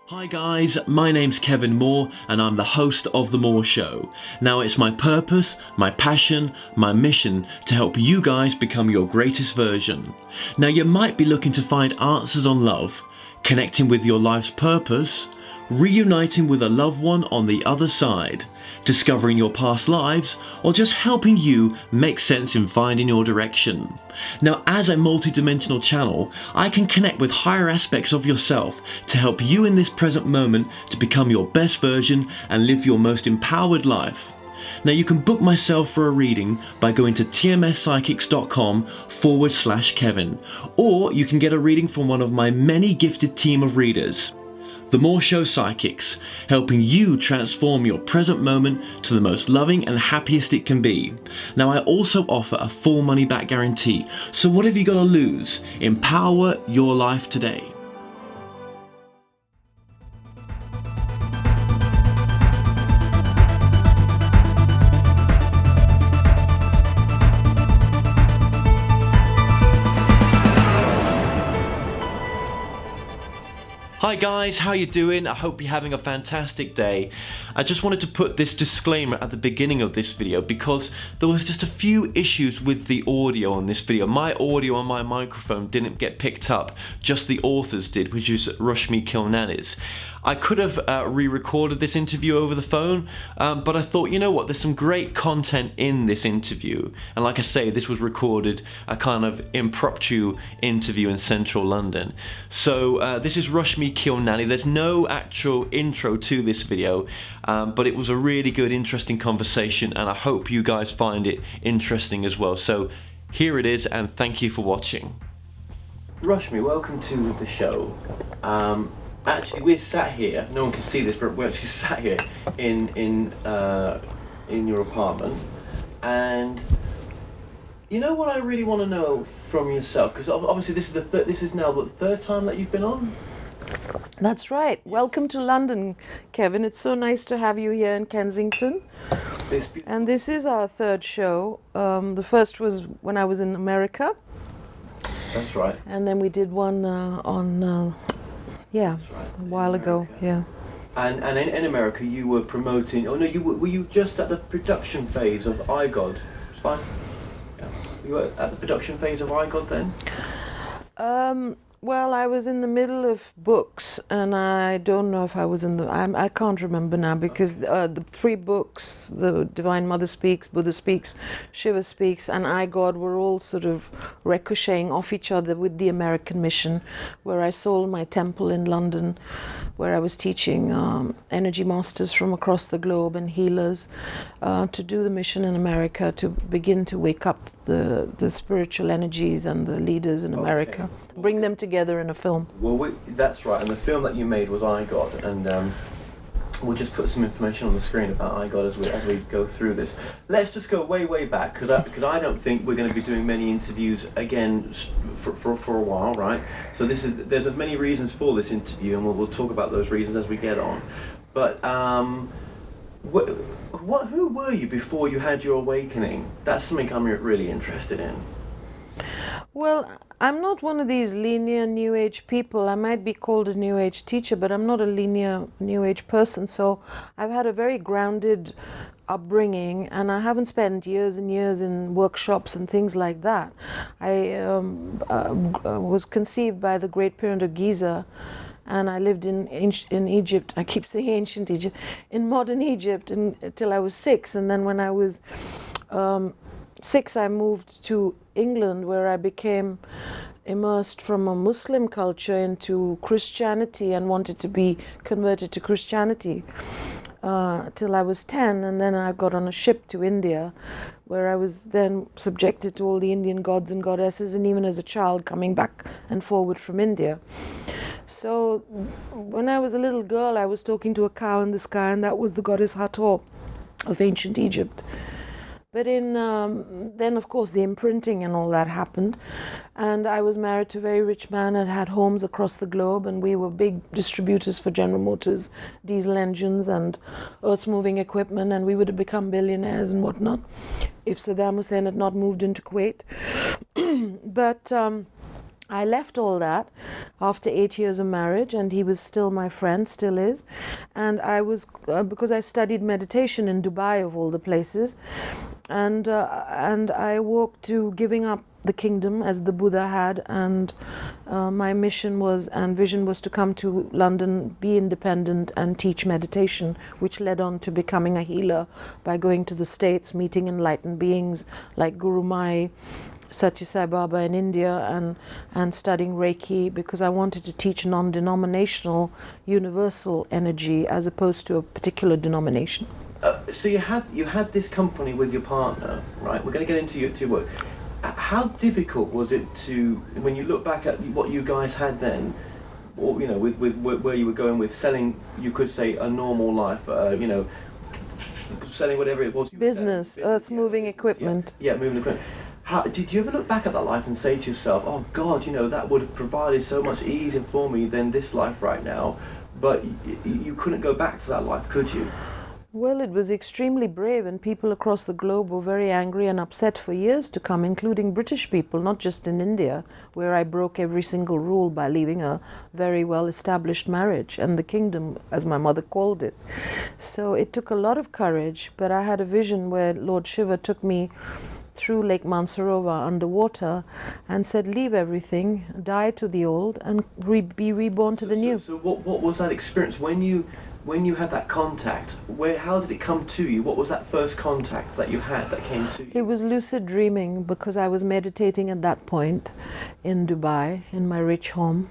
Hi guys, my name's Kevin Moore and I'm the host of The Moore Show. Now it's my purpose, my passion, my mission to help you guys become your greatest version. Now you might be looking to find answers on love, connecting with your life's purpose, reuniting with a loved one on the other side, discovering your past lives, or just helping you make sense in finding your direction. Now, as a multi-dimensional channel, I can connect with higher aspects of yourself to help you in this present moment to become your best version and live your most empowered life. Now, you can book myself for a reading by going to tmspsychics.com/Kevin, or you can get a reading from one of my many gifted team of readers. The Moore Show Psychics, helping you transform your present moment to the most loving and happiest it can be. Now, I also offer a full money back guarantee, so what have you got to lose? Empower your life today. Hi guys, how you doing? I hope you're having a fantastic day. I just wanted to put this disclaimer at the beginning of this video because there was just a few issues with the audio on this video. My audio on my microphone didn't get picked up, just the author's did, which is Rashmi Khilnani's. I could have re-recorded this interview over the phone, but I thought, you know what, there's some great content in this interview. And like I say, this was recorded a kind of impromptu interview in central London. So this is Rashmi Khilnani. There's no actual intro to this video, but it was a really good, interesting conversation, and I hope you guys find it interesting as well. So here it is, and thank you for watching. Rashmi, welcome to the show. Actually, we're sat here. No one can see this, but we're actually sat here in your apartment. And you know what I really want to know from yourself, because obviously this is now the third time that you've been on. That's right. Welcome to London, Kevin. It's so nice to have you here in Kensington. And this is our third show. The first was when I was in America. That's right. And then we did one That's right. a while ago. Yeah. And in America, you were promoting. Oh no, were you just at the production phase of iGod? It's fine. Yeah. You were at the production phase of iGod then. Well, I was in the middle of books, and I don't know if I was in the. I can't remember now because the three books, the Divine Mother Speaks, Buddha Speaks, Shiva Speaks, and I God were all sort of ricocheting off each other with the American mission, where I sold my temple in London, where I was teaching energy masters from across the globe and healers to do the mission in America to begin to wake up the spiritual energies and the leaders in America, bring them together in a film. Well, that's right, and the film that you made was iGod, and we'll just put some information on the screen about iGod as we go through this. Let's just go way back, because I don't think we're going to be doing many interviews again for a while, right? So there's many reasons for this interview, and we'll talk about those reasons as we get on. But who were you before you had your awakening? That's something I'm really interested in. Well, I'm not one of these linear New Age people. I might be called a New Age teacher, but I'm not a linear New Age person. So I've had a very grounded upbringing, and I haven't spent years and years in workshops and things like that. I was conceived by the Great Pyramid of Giza, and I lived in Egypt. I keep saying ancient Egypt, in modern Egypt, until I was 6. And then when I was 6, I moved to England, where I became immersed from a Muslim culture into Christianity and wanted to be converted to Christianity till I was 10. And then I got on a ship to India, where I was then subjected to all the Indian gods and goddesses, and even as a child coming back and forward from India. So when I was a little girl, I was talking to a cow in the sky, and that was the goddess Hathor of ancient Egypt. But then, of course, the imprinting and all that happened. And I was married to a very rich man and had homes across the globe. And we were big distributors for General Motors, diesel engines and earth-moving equipment. And we would have become billionaires and whatnot if Saddam Hussein had not moved into Kuwait. But I left all that after 8 years of marriage, and he was still my friend, still is. And I was, because I studied meditation in Dubai, of all the places, and I walked to giving up the kingdom as the Buddha had, and my mission was and vision was to come to London, be independent, and teach meditation, which led on to becoming a healer by going to the States, meeting enlightened beings like Guru Mai, Satya Sai Baba in India, and studying Reiki, because I wanted to teach non-denominational universal energy as opposed to a particular denomination. So you had this company with your partner, right? We're going to get into your work. How difficult was it to, when you look back at what you guys had then, or you know, with where you were going with selling, you could say a normal life, you know, selling whatever it was. Business, earth-moving equipment. Yeah, moving equipment. How did you ever look back at that life and say to yourself, "Oh God, you know, that would have provided so much easier for me than this life right now," but you couldn't go back to that life, could you? Well, it was extremely brave, and people across the globe were very angry and upset for years to come, including British people, not just in India, where I broke every single rule by leaving a very well-established marriage and the kingdom, as my mother called it. So it took a lot of courage, but I had a vision where Lord Shiva took me through Lake Mansarovar underwater and said, leave everything, die to the old, and be reborn to the new. So what was that experience when you had that contact? How did it come to you? What was that first contact that you had that came to you? It was lucid dreaming, because I was meditating at that point in Dubai, in my rich home.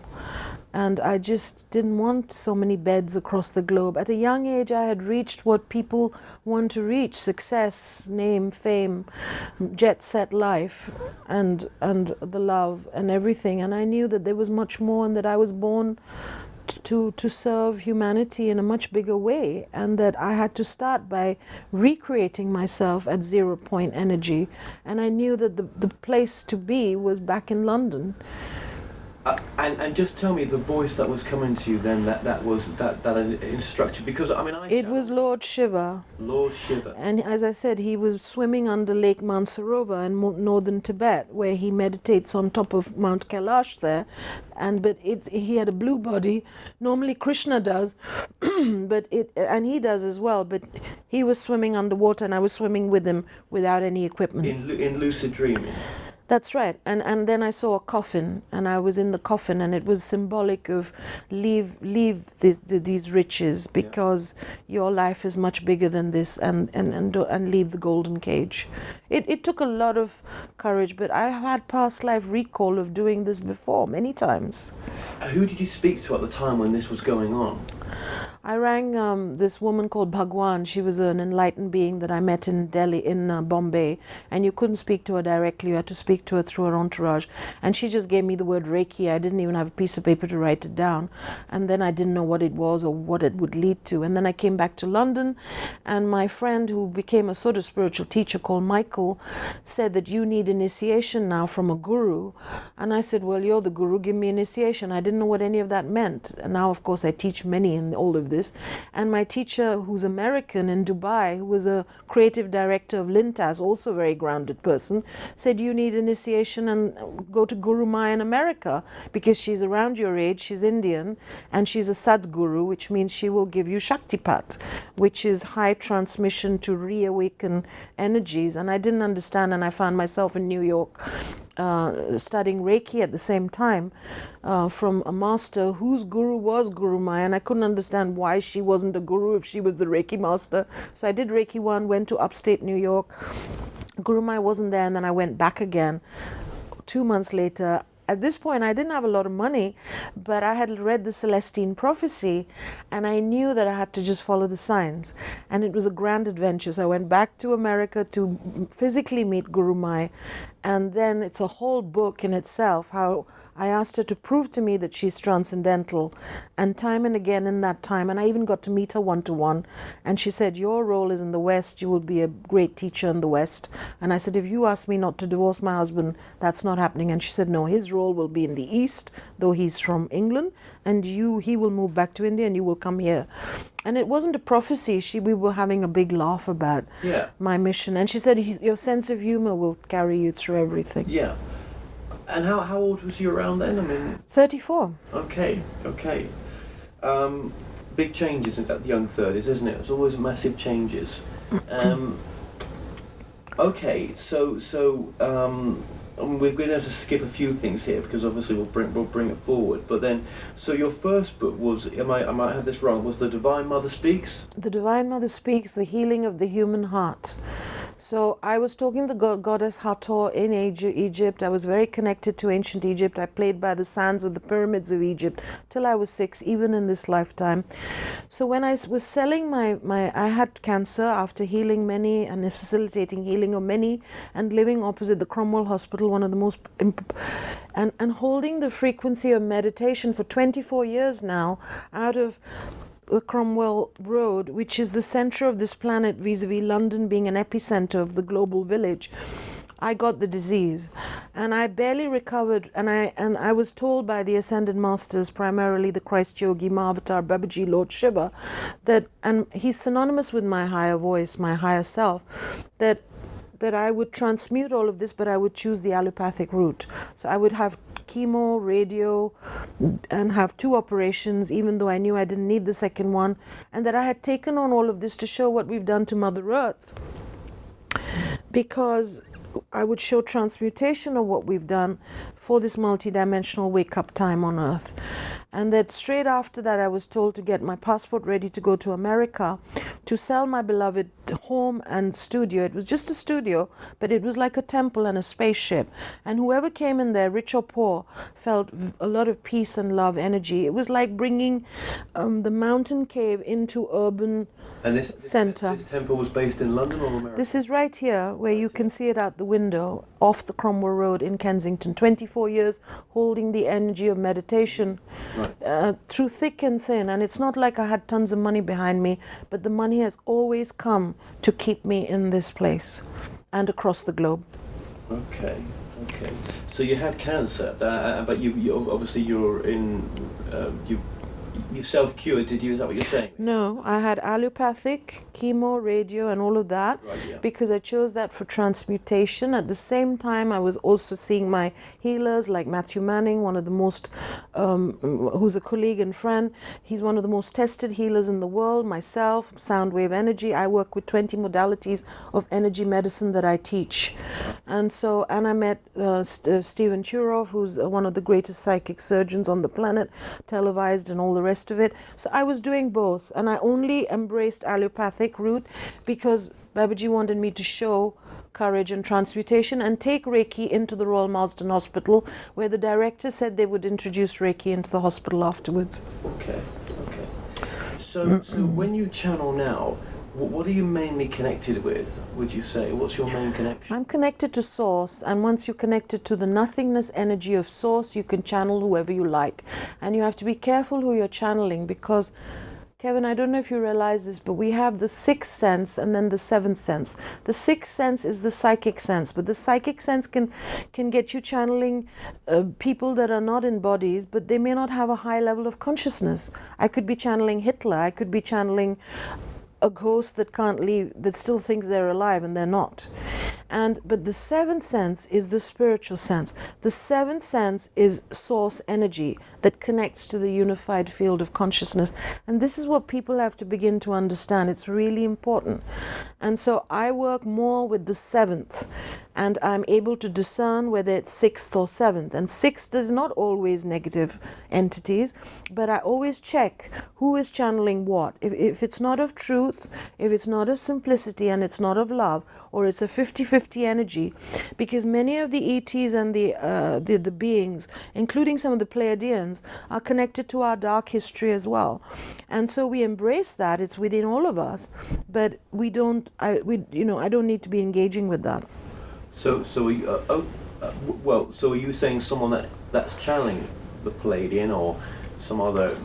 And I just didn't want so many beds across the globe. At a young age, I had reached what people want to reach: success, name, fame, jet-set life, and the love and everything. And I knew that there was much more, and that I was born to serve humanity in a much bigger way, and that I had to start by recreating myself at 0 point energy. And I knew that the place to be was back in London. And just tell me the voice that was coming to you then, that instructed, because I mean it was Lord Shiva. Lord Shiva. And as I said, he was swimming under Lake Mansarovar in northern Tibet, where he meditates on top of Mount Kailash there. But he had a blue body. Normally Krishna does, and he does as well. But he was swimming underwater, and I was swimming with him without any equipment. In lucid dreaming. That's right. And then I saw a coffin, and I was in the coffin, and it was symbolic of leave these riches, because your life is much bigger than this, and leave the golden cage. It took a lot of courage, but I had past life recall of doing this before many times. Who did you speak to at the time when this was going on? I rang this woman called Bhagwan. She was an enlightened being that I met in Delhi, in Bombay, and you couldn't speak to her directly. You had to speak to her through her entourage. And she just gave me the word Reiki. I didn't even have a piece of paper to write it down. And then I didn't know what it was or what it would lead to. And then I came back to London, and my friend, who became a sort of spiritual teacher called Michael, said that you need initiation now from a guru. And I said, well, you're the guru, give me initiation. I didn't know what any of that meant. And now, of course, I teach many in all of this. And my teacher, who's American in Dubai, who was a creative director of Lintas, also a very grounded person, said you need initiation and go to Guru Mai in America, because she's around your age, she's Indian, and she's a Sadguru, which means she will give you Shaktipat, which is high transmission to reawaken energies. And I didn't understand, and I found myself in New York studying Reiki at the same time from a master whose guru was Guru Mai, and I couldn't understand why she wasn't a guru if she was the Reiki master. So I did Reiki 1, went to upstate New York. Guru Mai wasn't there, and then I went back again 2 months later. At this point, I didn't have a lot of money, but I had read the Celestine prophecy, and I knew that I had to just follow the signs. And it was a grand adventure. So I went back to America to physically meet Guru Mai, and then it's a whole book in itself, how I asked her to prove to me that she's transcendental, and time and again in that time, and I even got to meet her one-to-one, and she said, your role is in the West, you will be a great teacher in the West. And I said, if you ask me not to divorce my husband, that's not happening. And she said, no, his role will be in the East, though he's from England, and he will move back to India and you will come here. And it wasn't a prophecy. We were having a big laugh about my mission. And she said, your sense of humor will carry you through everything. Yeah. And how old was you around then? I mean, 34. okay. Big changes at the young 30s, isn't it? It's always massive changes. Okay, we're going to have to skip a few things here because obviously we'll bring it forward. But then, so your first book was, I might have this wrong, was The Divine Mother Speaks? The Divine Mother Speaks, The Healing of the Human Heart. So I was talking to the goddess Hathor in Egypt. I was very connected to ancient Egypt. I played by the sands of the pyramids of Egypt till I was 6, even in this lifetime. So when I was selling I had cancer after healing many and facilitating healing of many and living opposite the Cromwell Hospital, one of the most, and holding the frequency of meditation for 24 years now out of the Cromwell Road, which is the center of this planet vis-a-vis London being an epicenter of the global village. I got the disease and I barely recovered, and I was told by the Ascended Masters, primarily the Christ Yogi Mahavatar Babaji, Lord Shiva, that, and he's synonymous with my higher voice, my higher self, that I would transmute all of this, but I would choose the allopathic route. So I would have chemo, radio, and have 2 operations, even though I knew I didn't need the second one, and that I had taken on all of this to show what we've done to Mother Earth, because I would show transmutation of what we've done for this multidimensional wake-up time on Earth. And that straight after that, I was told to get my passport ready to go to America to sell my beloved home and studio. It was just a studio, but it was like a temple and a spaceship. And whoever came in there, rich or poor, felt a lot of peace and love energy. It was like bringing the mountain cave into urban center. This temple was based in London or America? This is right here, where you can see it out the window, off the Cromwell Road in Kensington. 24 years holding the energy of meditation. Right. Through thick and thin, and it's not like I had tons of money behind me, but the money has always come to keep me in this place and across the globe. Okay. So you had cancer, but you obviously you self-cured, did you? Is that what you're saying? No, I had allopathic, chemo, radio, and all of that, right, yeah. Because I chose that for transmutation. At the same time, I was also seeing my healers like Matthew Manning, one of the most, who's a colleague and friend. He's one of the most tested healers in the world. Myself, sound wave energy. I work with 20 modalities of energy medicine that I teach. And I met Stephen Turov, who's one of the greatest psychic surgeons on the planet, televised and all the rest of it. So I was doing both, and I only embraced allopathic route because Babaji wanted me to show courage and transmutation and take Reiki into the Royal Marsden Hospital, where the director said they would introduce Reiki into the hospital afterwards. Okay. So when you channel now, what are you mainly connected with, would you say? What's your main connection? I'm connected to Source, and once you're connected to the nothingness energy of Source, you can channel whoever you like. And you have to be careful who you're channeling, because, Kevin, I don't know if you realize this, but we have the 6th sense and then the 7th sense. The 6th sense is the psychic sense, but the psychic sense can get you channeling people that are not in bodies, but they may not have a high level of consciousness. I could be channeling Hitler. I could be channeling a ghost that can't leave, that still thinks they're alive and they're not. But the 7th sense is the spiritual sense. The 7th sense is source energy that connects to the unified field of consciousness. And this is what people have to begin to understand. It's really important. And so I work more with the 7th, and I'm able to discern whether it's 6th or 7th. And 6th is not always negative entities, but I always check who is channeling what. If it's not of truth, if it's not of simplicity and it's not of love, or it's a 50-50 energy, because many of the ETs and the beings, including some of the Pleiadians, are connected to our dark history as well. And so we embrace that. It's within all of us, but I don't need to be engaging with that. So are you saying someone that's channeling the Palladian or some other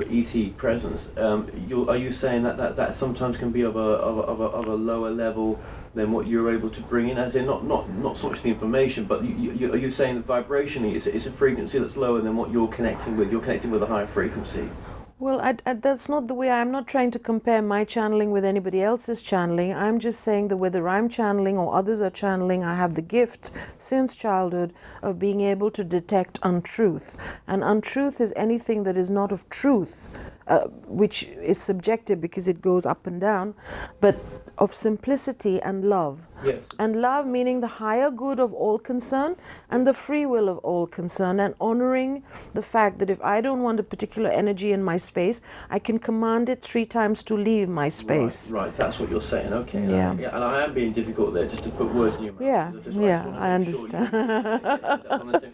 ET presence? Are you saying that sometimes can be of a lower level than what you're able to bring in, as in not so much the information, but are you saying that vibrationally it's a frequency that's lower than what you're connecting with? You're connecting with a higher frequency. Well, that's not the way. I'm not trying to compare my channeling with anybody else's channeling. I'm just saying that whether I'm channeling or others are channeling, I have the gift since childhood of being able to detect untruth. And untruth is anything that is not of truth, which is subjective because it goes up and down, but of simplicity and love. Yes. And love meaning the higher good of all concerned and the free will of all concerned, and honoring the fact that if I don't want a particular energy in my space, I can command it 3 times to leave my space. Right, that's what you're saying. Okay. Yeah. And I am being difficult there, just to put words in your mouth. Yeah, I understand. But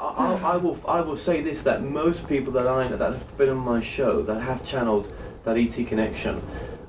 I will say this, that most people that I know that have been on my show that have channeled that ET connection,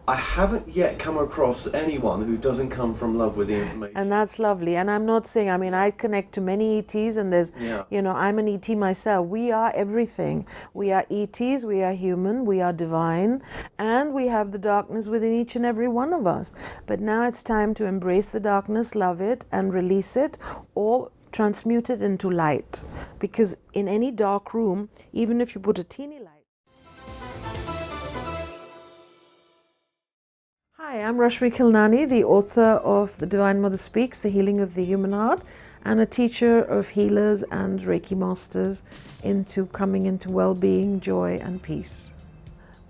I haven't yet come across anyone who doesn't come from love with the information. And that's lovely. And I'm not saying, I mean, I connect to many ETs, and there's, you know, I'm an ET myself. We are everything. We are ETs, we are human, we are divine, and we have the darkness within each and every one of us. But now it's time to embrace the darkness, love it, and release it, or transmute it into light. Because in any dark room, even if you put a teeny light. Hi, I'm Rashmi Khilnani, the author of The Divine Mother Speaks, The Healing of the Human Heart, and a teacher of healers and Reiki masters into coming into well-being, joy, and peace.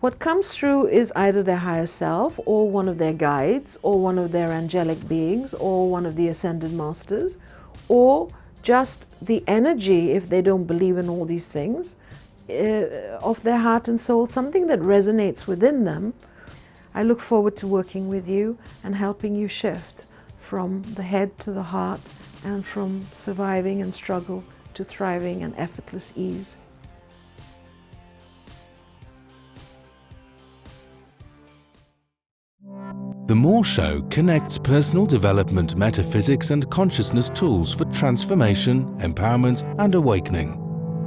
What comes through is either their higher self, or one of their guides, or one of their angelic beings, or one of the ascended masters, or just the energy, if they don't believe in all these things, of their heart and soul, something that resonates within them. I look forward to working with you and helping you shift from the head to the heart, and from surviving and struggle to thriving and effortless ease. The More Show connects personal development, metaphysics and consciousness tools for transformation, empowerment and awakening.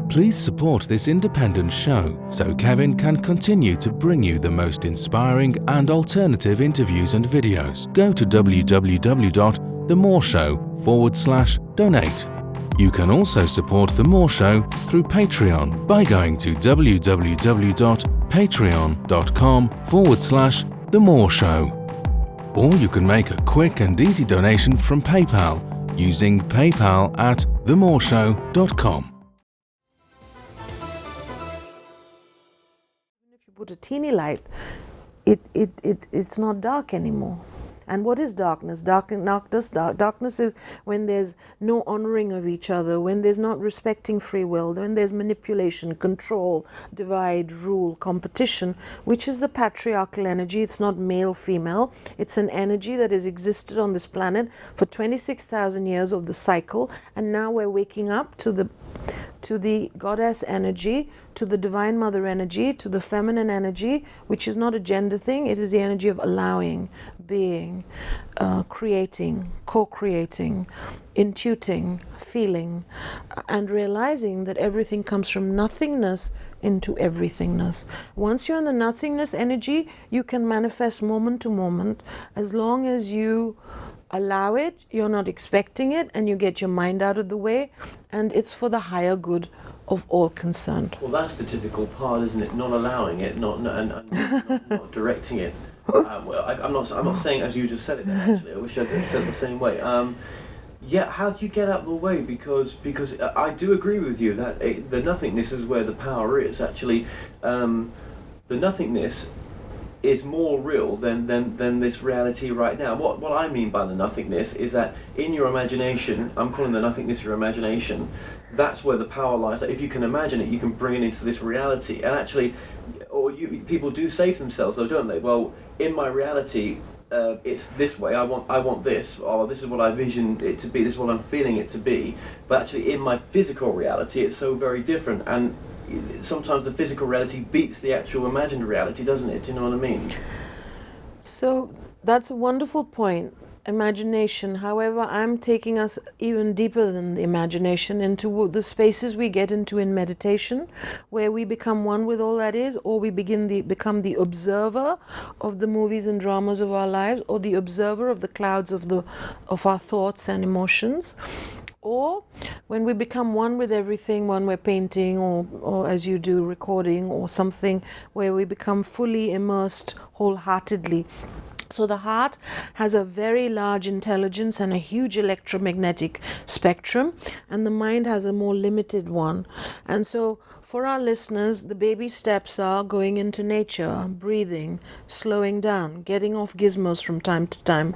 Please support this independent show so Kevin can continue to bring you the most inspiring and alternative interviews and videos. Go to www.themoreshow.com/donate. You can also support The More Show through Patreon by going to www.patreon.com/themoreshow. Or you can make a quick and easy donation from PayPal using paypal@themoreshow.com. Put a teeny light, it's not dark anymore. And what is darkness? Darkness is when there's no honoring of each other, when there's not respecting free will, when there's manipulation, control, divide, rule, competition, which is the patriarchal energy. It's not male, female. It's an energy that has existed on this planet for 26,000 years of the cycle, and now we're waking up to the goddess energy, to the divine mother energy, to the feminine energy, which is not a gender thing. It is the energy of allowing, being, creating, co-creating, intuiting, feeling, and realizing that everything comes from nothingness into everythingness. Once you're in the nothingness energy, you can manifest moment to moment, as long as you allow it, you're not expecting it, and you get your mind out of the way, and it's for the higher good of all concerned. Well, that's the difficult part, isn't it? Not allowing it, not directing it. I'm not saying as you just said it there, actually. I wish I could have said it the same way. Yeah, how do you get out of the way? Because I do agree with you that the nothingness is where the power is. Actually, the nothingness is more real than this reality right now. What I mean by the nothingness is that in your imagination, I'm calling the nothingness your imagination, that's where the power lies. That if you can imagine it, you can bring it into this reality. And actually, people do say to themselves, though, don't they? Well, in my reality, it's this way. I want this, or this is what I vision it to be. This is what I'm feeling it to be. But actually, in my physical reality, it's so very different. And sometimes the physical reality beats the actual imagined reality, doesn't it? Do you know what I mean? So that's a wonderful point. Imagination. However, I'm taking us even deeper than the imagination into the spaces we get into in meditation, where we become one with all that is, or we become the observer of the movies and dramas of our lives, or the observer of the clouds of our thoughts and emotions, Or when we become one with everything, when we're painting or as you do, recording or something, where we become fully immersed wholeheartedly. So the heart has a very large intelligence and a huge electromagnetic spectrum, and the mind has a more limited one. And so for our listeners, the baby steps are going into nature, breathing, slowing down, getting off gizmos from time to time,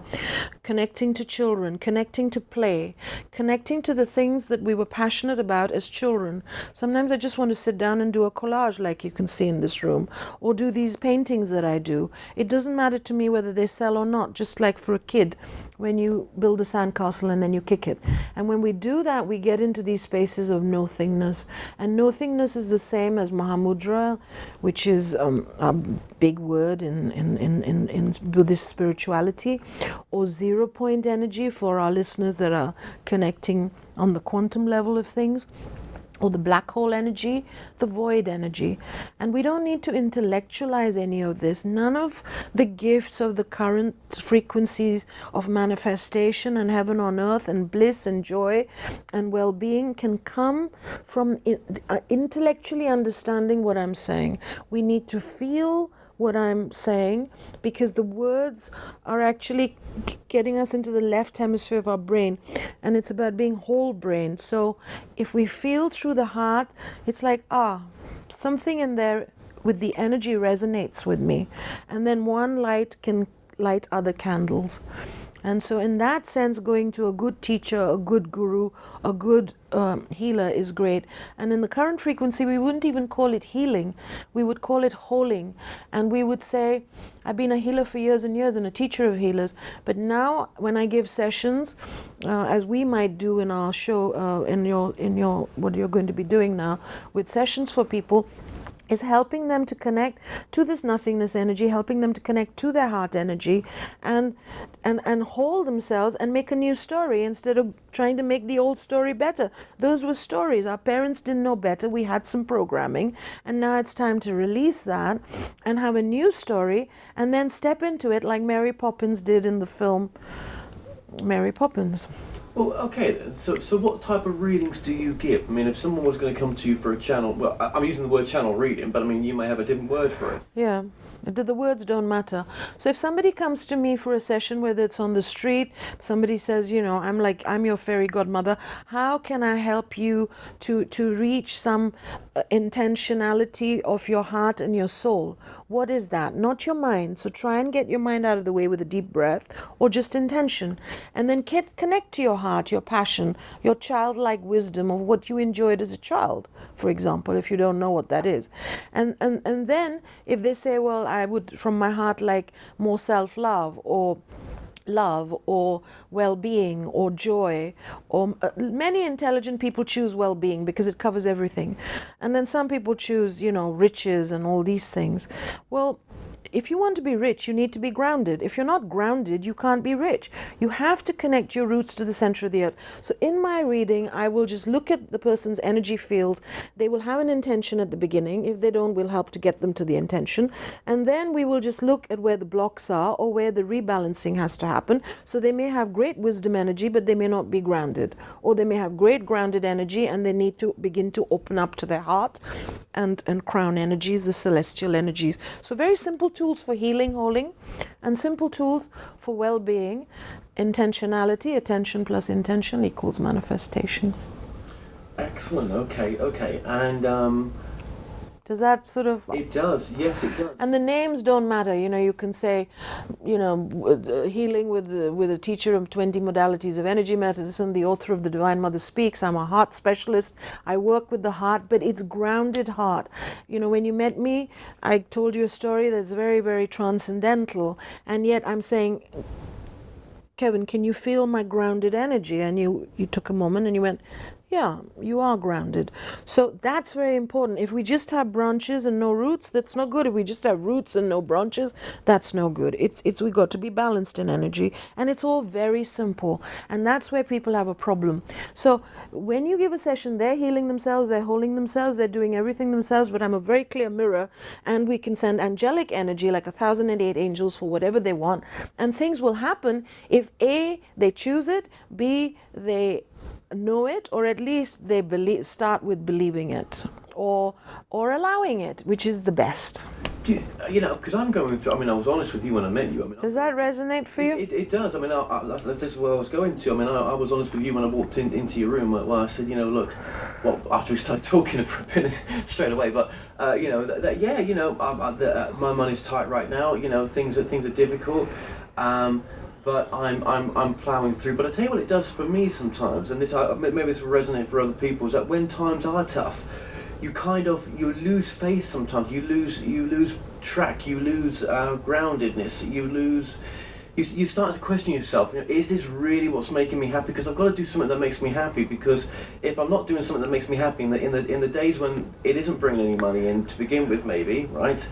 connecting to children, connecting to play, connecting to the things that we were passionate about as children. Sometimes I just want to sit down and do a collage like you can see in this room, or do these paintings that I do. It doesn't matter to me whether they sell or not, just like for a kid when you build a sandcastle and then you kick it. And when we do that, we get into these spaces of nothingness. And nothingness is the same as Mahamudra, which is a big word in Buddhist spirituality, or 0 point energy for our listeners that are connecting on the quantum level of things, or the black hole energy, the void energy. And we don't need to intellectualize any of this. None of the gifts of the current frequencies of manifestation and heaven on earth and bliss and joy and well-being can come from intellectually understanding what I'm saying. We need to feel what I'm saying, because the words are actually getting us into the left hemisphere of our brain, and it's about being whole brain. So if we feel through the heart, it's like, something in there with the energy resonates with me, and then one light can light other candles. And so in that sense, going to a good teacher, a good guru, a good healer is great. And in the current frequency, we wouldn't even call it healing. We would call it holing. And we would say, I've been a healer for years and years and a teacher of healers. But now when I give sessions, as we might do in our show, in your what you're going to be doing now with sessions for people, is helping them to connect to this nothingness energy, helping them to connect to their heart energy, and hold themselves and make a new story instead of trying to make the old story better. Those were stories. Our parents didn't know better. We had some programming, and now it's time to release that and have a new story, and then step into it like Mary Poppins did in the film Mary Poppins. Well, okay then. So what type of readings do you give? I mean, if someone was going to come to you for a channel, well, I'm using the word channel reading, but I mean, you may have a different word for it. Yeah. The words don't matter. So if somebody comes to me for a session, whether it's on the street, somebody says, I'm your fairy godmother, how can I help you to reach some intentionality of your heart and your soul? What is that? Not your mind. So try and get your mind out of the way with a deep breath, or just intention. And then connect to your heart, your passion, your childlike wisdom of what you enjoyed as a child, for example, if you don't know what that is. And then if they say, well, I would from my heart like more self-love, or love, or well-being, or joy, or many intelligent people choose well-being because it covers everything. And then some people choose, riches and all these things. Well, if you want to be rich, you need to be grounded. If you're not grounded, you can't be rich. You have to connect your roots to the center of the earth. So in my reading, I will just look at the person's energy field. They will have an intention at the beginning. If they don't, we'll help to get them to the intention. And then we will just look at where the blocks are, or where the rebalancing has to happen. So they may have great wisdom energy, but they may not be grounded. Or they may have great grounded energy, and they need to begin to open up to their heart and crown energies, the celestial energies. So very simple tools for healing, holding, and simple tools for well-being. Intentionality, attention plus intention equals manifestation. Excellent. Okay. And does that sort of... It does. Yes, it does. And the names don't matter. You can say, healing with a teacher of 20 modalities of energy medicine, the author of The Divine Mother Speaks. I'm a heart specialist. I work with the heart, but it's grounded heart. When you met me, I told you a story that's very, very transcendental, and yet I'm saying, Kevin, can you feel my grounded energy? And you took a moment and you went, yeah, you are grounded. So that's very important. If we just have branches and no roots, that's not good. If we just have roots and no branches, that's no good. It's we got to be balanced in energy, and it's all very simple. And that's where people have a problem. So when you give a session, they're healing themselves, they're holding themselves, they're doing everything themselves, but I'm a very clear mirror, and we can send angelic energy like 1,008 angels for whatever they want, and things will happen if A, they choose it, B, they know it, or at least they start with believing it, or allowing it, which is the best. Because I'm going through. I mean, I was honest with you when I met you. I mean, Does that resonate for you? It does. I mean, this is where I was going to. I mean, I was honest with you when I walked into your room. Well, I said, look, well, after we started talking for a bit straight away, but my money's tight right now. Things are difficult. But I'm ploughing through. But I tell you what it does for me sometimes, and maybe this will resonate for other people, is that when times are tough, you lose faith sometimes. You lose track. You lose groundedness. You start to question yourself. Is this really what's making me happy? Because I've got to do something that makes me happy. Because if I'm not doing something that makes me happy in the days when it isn't bringing any money in to begin with, maybe, right?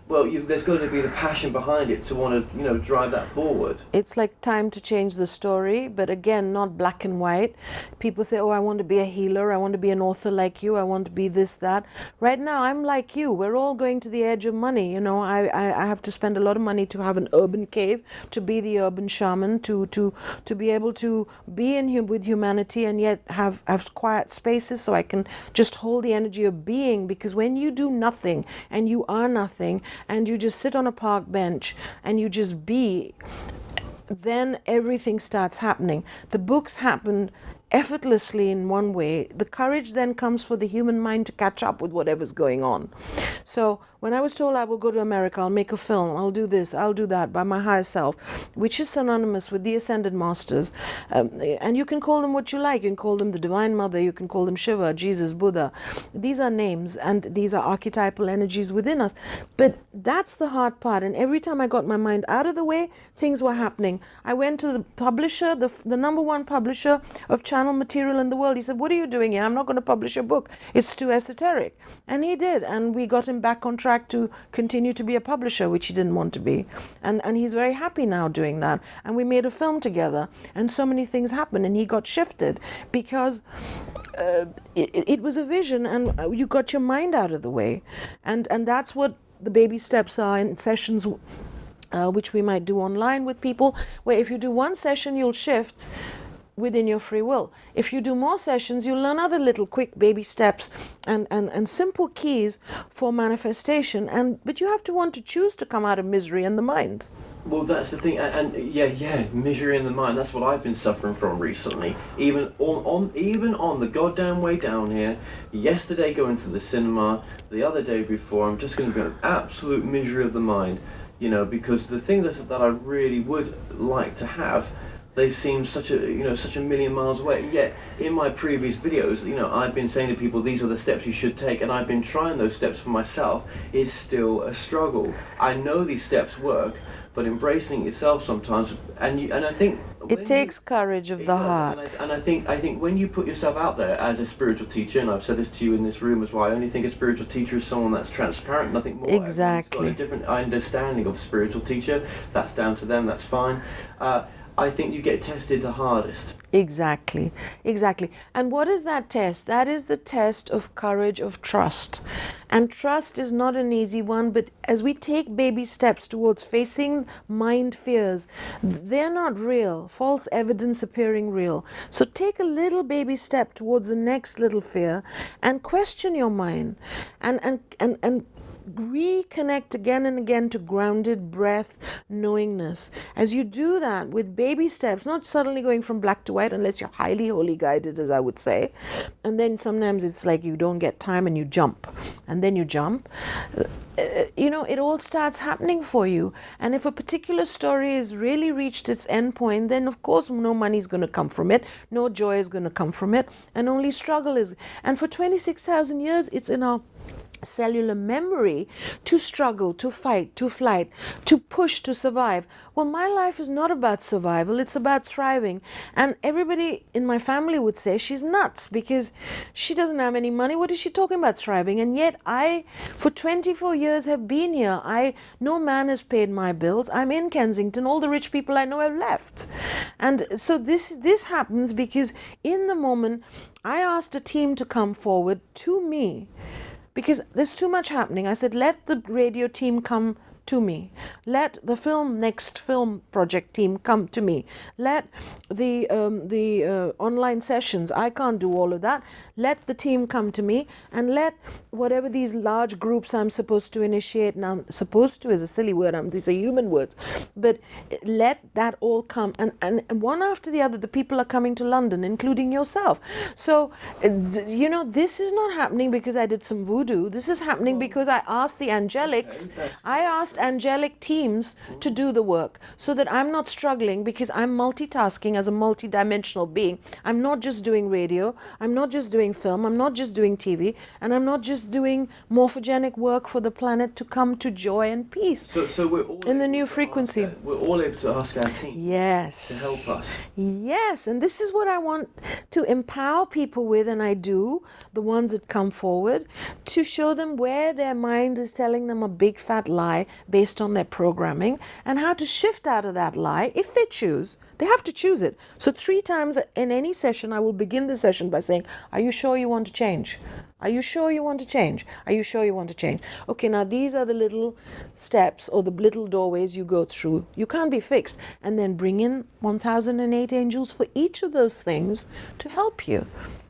Well, there's got to be the passion behind it to want to, drive that forward. It's like time to change the story, but again, not black and white. People say, oh, I want to be a healer, I want to be an author like you, I want to be this, that. Right now, I'm like you. We're all going to the edge of money. I have to spend a lot of money to have an urban cave, to be the urban shaman, to be able to be with humanity and yet have quiet spaces so I can just hold the energy of being. Because when you do nothing and you are nothing, and you just sit on a park bench and you just be, then everything starts happening. The books happen effortlessly in one way. The courage then comes for the human mind to catch up with whatever's going on. So when I was told I will go to America, I'll make a film, I'll do this, I'll do that by my higher self, which is synonymous with the Ascended Masters, and you can call them what you like. You can call them the Divine Mother, you can call them Shiva, Jesus, Buddha. These are names and these are archetypal energies within us. But that's the hard part. And every time I got my mind out of the way, things were happening. I went to the publisher, the number one publisher of channel material in the world. He said, what are you doing here? I'm not going to publish a book. It's too esoteric. And he did. And we got him back on track to continue to be a publisher, which he didn't want to be. And he's very happy now doing that. And we made a film together. And so many things happened. And he got shifted because it was a vision, and you got your mind out of the way. And that's what the baby steps are in sessions which we might do online with people, where if you do one session, you'll shift within your free will. If you do more sessions, you'll learn other little quick baby steps and simple keys for manifestation. But you have to want to choose to come out of misery in the mind. Well, that's the thing, and misery in the mind. That's what I've been suffering from recently. Even on the goddamn way down here. Yesterday, going to the cinema. The other day before, I'm just going to be in absolute misery of the mind. Because the thing that I really would like to have, they seem such a million miles away. Yet in my previous videos, I've been saying to people, these are the steps you should take, and I've been trying those steps for myself. It's still a struggle. I know these steps work, but embracing yourself sometimes, and I think it takes courage of the heart. And I think when you put yourself out there as a spiritual teacher, and I've said this to you in this room as well, I only think a spiritual teacher is someone that's transparent, nothing more. Exactly. Everyone's got a different understanding of spiritual teacher. That's down to them. That's fine. I think you get tested the hardest. Exactly. And what is that test? That is the test of courage, of trust. And trust is not an easy one, but as we take baby steps towards facing mind fears, they're not real. False evidence appearing real. So take a little baby step towards the next little fear and question your mind and reconnect again and again to grounded breath knowingness. As you do that with baby steps, not suddenly going from black to white unless you're highly holy guided, as I would say, and then sometimes it's like you don't get time and you jump, and then you jump. It all starts happening for you. And if a particular story has really reached its end point, then of course no money is going to come from it, no joy is going to come from it, and only struggle is. And for 26,000 years it's in our cellular memory to struggle, to fight, to flight, to push, to survive. Well, my life is not about survival, it's about thriving. And everybody in my family would say she's nuts because she doesn't have any money. What is she talking about thriving? And yet I, for 24 years, have been here. No man has paid my bills. I'm in Kensington. All the rich people I know have left. And so this happens because in the moment I asked a team to come forward to me, because there's too much happening. I said, let the radio team come to me. Let the next film project team come to me. Let the online sessions, I can't do all of that. Let the team come to me, and let whatever these large groups I'm supposed to initiate. Now, supposed to is a silly word, these are human words, but let that all come. And one after the other, the people are coming to London, including yourself. So, this is not happening because I did some voodoo. This is happening because I asked the angelics, I asked angelic teams to do the work, so that I'm not struggling, because I'm multitasking as a multidimensional being. I'm not just doing radio, I'm not just doing film, I'm not just doing TV, and I'm not just doing morphogenic work for the planet to come to joy and peace. So we're all in the new frequency. We're all able to ask our team. Yes. To help us. Yes, and this is what I want to empower people with, and I do, the ones that come forward, to show them where their mind is telling them a big fat lie based on their programming, and how to shift out of that lie if they choose. They have to choose it. So 3 times in any session, I will begin the session by saying, are you sure you want to change? Are you sure you want to change? Are you sure you want to change? Okay, now these are the little steps or the little doorways you go through. You can't be fixed. And then bring in 1008 angels for each of those things to help you.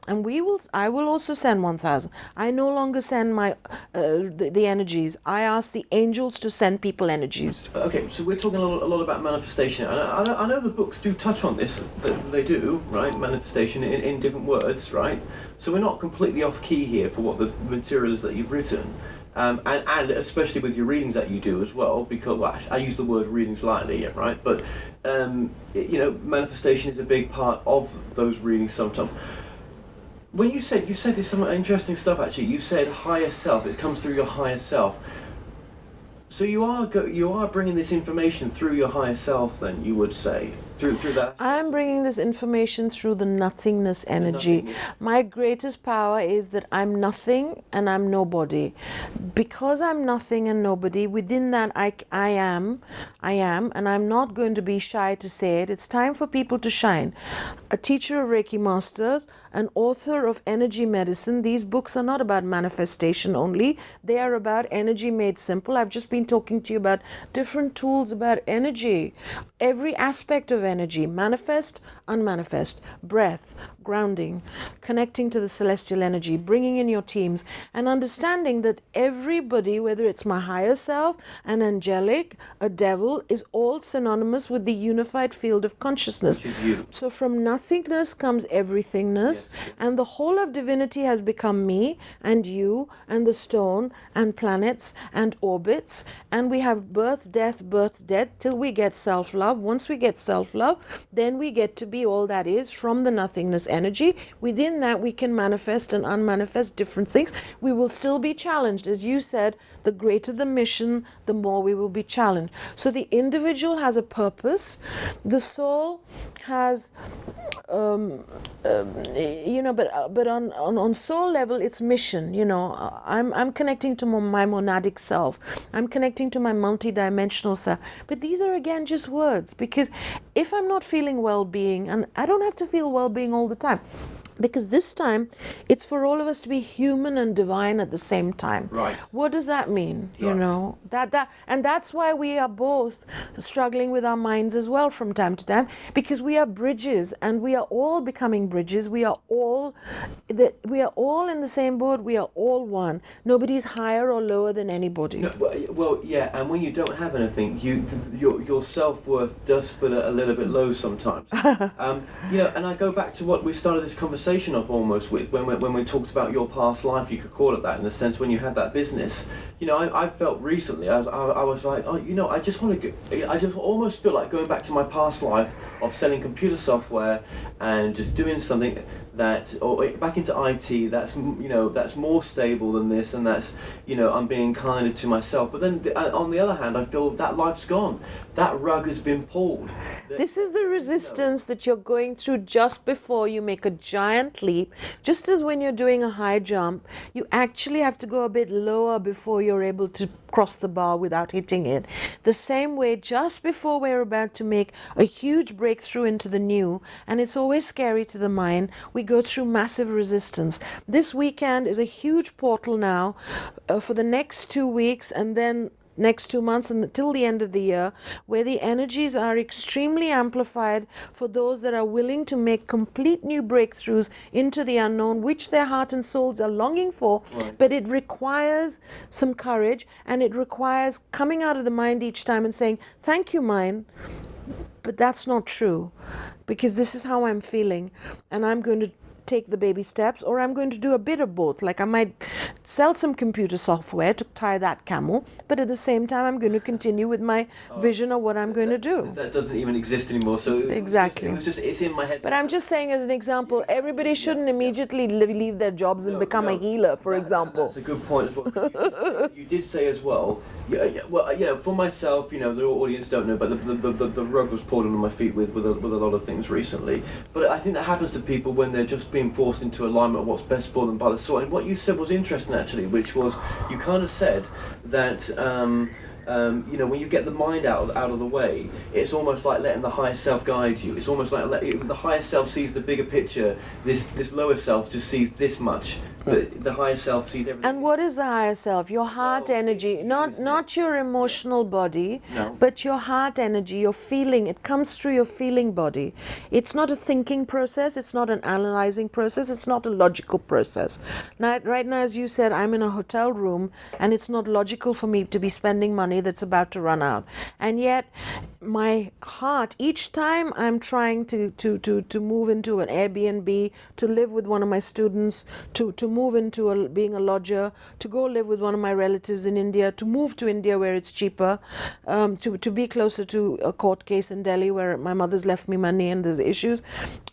And I will also send 1000. I no longer send my the energies. I ask the angels to send people energies. Okay, so we're talking a lot about manifestation. And I know the books do touch on this. They do, right? Manifestation in different words, right? So we're not completely off key here for what the material is that you've written. And especially with your readings that you do as well, because I use the word readings lightly, right? But manifestation is a big part of those readings sometimes. When you said it's some interesting stuff actually. You said higher self. It comes through your higher self. So you are bringing this information through your higher self. Then you would say through that. I'm bringing this information through the nothingness energy. My greatest power is that I'm nothing and I'm nobody. Because I'm nothing and nobody, within that I am, and I'm not going to be shy to say it. It's time for people to shine. A teacher of Reiki Masters, an author of energy medicine. These books are not about manifestation only. They are about energy made simple. I've just been talking to you about different tools about energy. Every aspect of energy, manifest, unmanifest, breath, grounding, connecting to the celestial energy, bringing in your teams, and understanding that everybody, whether it's my higher self, an angelic, a devil, is all synonymous with the unified field of consciousness. Which is you. So from nothingness comes everythingness, and the whole of divinity has become me and you and the stone and planets and orbits, and we have birth, death, till we get self-love. Once we get self-love, then we get to be all that is from the nothingness energy. Within that, we can manifest and unmanifest different things. We will still be challenged. As you said, the greater the mission, the more we will be challenged. So the individual has a purpose. The soul has, but on soul level, it's mission. I'm connecting to my monadic self. I'm connecting to my multidimensional self. But these are again just words, because if I'm not feeling well-being, and I don't have to feel well-being all the time, because this time it's for all of us to be human and divine at the same time. Right. What does that mean? Right. And that's why we are both struggling with our minds as well from time to time, because we are bridges, and we are all becoming bridges. We are all in the same boat. We are all one. Nobody's higher or lower than anybody. No, well, yeah, and when you don't have anything, your self-worth does feel a little bit low sometimes. And I go back to what we started this conversation off almost with when we talked about your past life. You could call it that, in a sense, when you had that business. I felt recently, I was like, I just almost feel like going back to my past life of selling computer software and just doing something or back into IT that's more stable than this, and that's I'm being kinder to myself. But then on the other hand, I feel that life's gone. That rug has been pulled. This is the resistance that you're going through just before you make a giant leap. Just as when you're doing a high jump, you actually have to go a bit lower before you're able to cross the bar without hitting it. The same way, just before we're about to make a huge breakthrough into the new, and it's always scary to the mind, we go through massive resistance. This weekend is a huge portal now for the next 2 weeks, and then next 2 months until the end of the year, where the energies are extremely amplified for those that are willing to make complete new breakthroughs into the unknown, which their heart and souls are longing for. Right. But it requires some courage, and it requires coming out of the mind each time and saying, thank you, mind, but that's not true, because this is how I'm feeling, and I'm going to take the baby steps, or I'm going to do a bit of both. Like I might sell some computer software to tie that camel, but at the same time I'm going to continue with my vision of what I'm going to do. That doesn't even exist anymore. So Exactly. it's in my head. But I'm just saying, as an example, everybody shouldn't immediately leave their jobs and become a healer, for example. That's a good point as well. You did say as well, for myself, the audience don't know, but the rug was pulled under my feet with a lot of things recently. But I think that happens to people when they're just being forced into alignment of what's best for them by the soul. And what you said was interesting, actually, which was you kind of said that when you get the mind out of the way, it's almost like letting the higher self guide you. It's almost like the higher self sees the bigger picture. This lower self just sees this much, but the higher self sees everything. And what is the higher self? Your heart energy, not your emotional body, No. but your heart energy, your feeling. It comes through your feeling body. It's not a thinking process. It's not an analyzing process. It's not a logical process. Now, right now, as you said, I'm in a hotel room, and it's not logical for me to be spending money that's about to run out. And yet, my heart, each time I'm trying to move into an Airbnb, to live with one of my students, to move into being a lodger, to go live with one of my relatives in India, to move to India where it's cheaper, to be closer to a court case in Delhi where my mother's left me money and there's issues,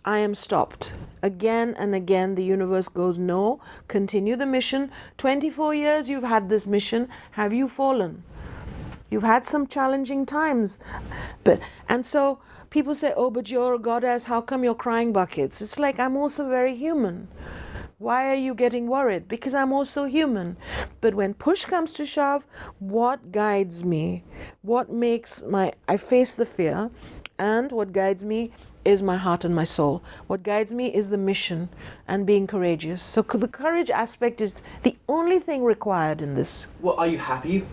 I am stopped. Again and again, the universe goes, no, continue the mission. 24 years you've had this mission. Have you fallen? You've had some challenging times. And so people say, oh, but you're a goddess, how come you're crying buckets? It's like, I'm also very human. Why are you getting worried? Because I'm also human. But when push comes to shove, what guides me? What makes I face the fear, and what guides me is my heart and my soul. What guides me is the mission and being courageous. So the courage aspect is the only thing required in this. Well, are you happy?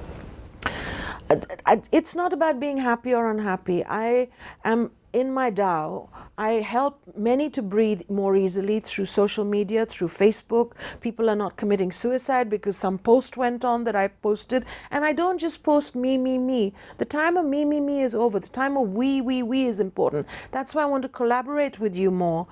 It's not about being happy or unhappy. I am in my Tao. I help many to breathe more easily through social media, through Facebook. People are not committing suicide because some post went on that I posted. And I don't just post me, me, me. The time of me, me, me is over. The time of we is important. That's why I want to collaborate with you more,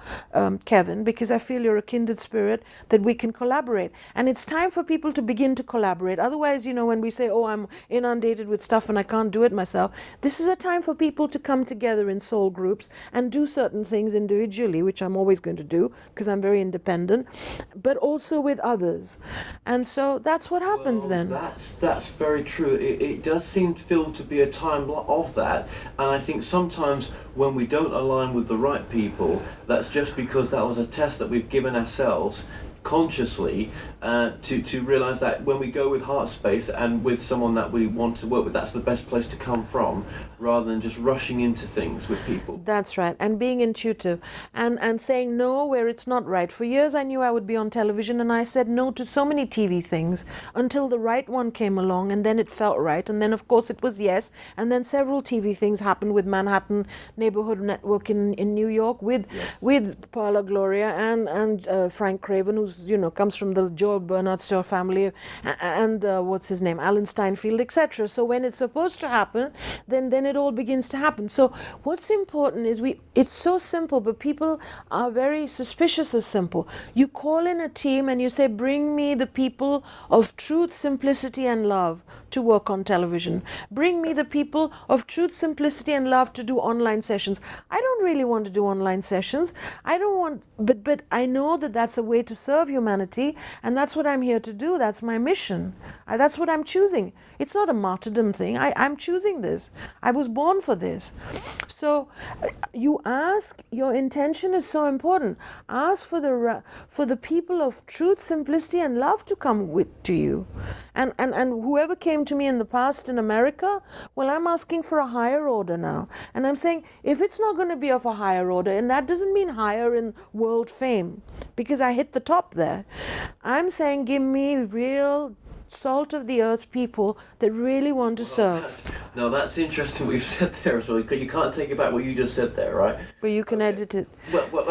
Kevin, because I feel you're a kindred spirit, that we can collaborate. And it's time for people to begin to collaborate. Otherwise, when we say, oh, I'm inundated with stuff and I can't do it myself, this is a time for people to come together in soul groups and do certain things individually, which I'm always going to do because I'm very independent, but also with others. And so that's what happens then. That's very true. It does feel to be a time of that, and I think sometimes when we don't align with the right people, that's just because that was a test that we've given ourselves consciously to realize that when we go with heart space and with someone that we want to work with, that's the best place to come from, rather than just rushing into things with people. That's right. And being intuitive and saying no where it's not right. For years I knew I would be on television, and I said no to so many TV things until the right one came along, and then it felt right, and then of course it was yes, and then several TV things happened with Manhattan Neighborhood Network in New York with Paula Gloria and Frank Craven, who's comes from the Joe Bernard Shaw family, and what's his name, Alan Steinfeld, etc. So when it's supposed to happen, then it all begins to happen. So what's important is it's so simple, but people are very suspicious of simple. You call in a team and you say, bring me the people of truth, simplicity and love to work on television. Bring me the people of truth, simplicity and love to do online sessions. I don't really want to do online sessions. I don't want, but I know that that's a way to serve humanity, and that's what I'm here to do. That's my mission. That's what I'm choosing. It's not a martyrdom thing. I'm choosing this. I was born for this. So you ask, your intention is so important. Ask for the people of truth, simplicity and love to come to you. And whoever came to me in the past in America, well, I'm asking for a higher order now. And I'm saying, if it's not going to be of a higher order, and that doesn't mean higher in world fame, because I hit the top there. I'm saying, give me real salt of the earth people that really want to serve. No, that's interesting what you've said there as well. You can't take it back what you just said there, right? Well, you can edit it. Well,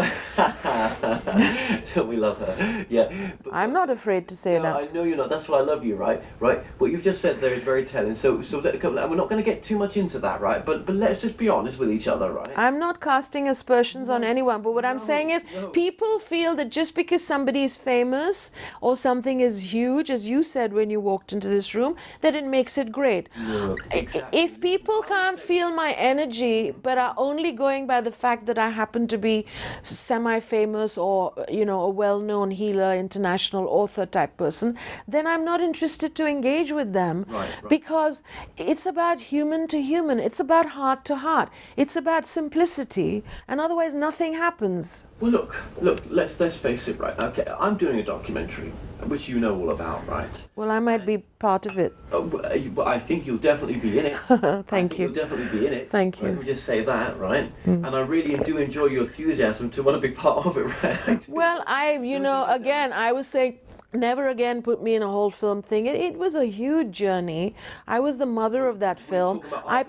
don't we love her? Yeah. But, I'm not afraid to say that. I know you're not. That's why I love you, right? Right. What you've just said there is very telling. So we're not going to get too much into that, right? But let's just be honest with each other, right? I'm not casting aspersions on anyone, but what I'm saying is people feel that just because somebody is famous or something is huge, as you said when you walked into this room, that it makes it great. No, exactly. If people can't feel my energy but are only going by the fact that I happen to be semi-famous or, you know, a well-known healer, international author type person, then I'm not interested to engage with them. Right. Because it's about human to human. It's about heart to heart. It's about simplicity, and otherwise nothing happens. Well, look. Let's face it, right? Okay, I'm doing a documentary, which you know all about, right? Well, I might be part of it. Well, I think you'll definitely be in it. Thank you. You'll definitely be in it. Thank you. Let me just say that, right? And I really do enjoy your enthusiasm to want to be part of it, right? Well, I was saying, never again put me in a whole film thing. It was a huge journey. I was the mother of that film. I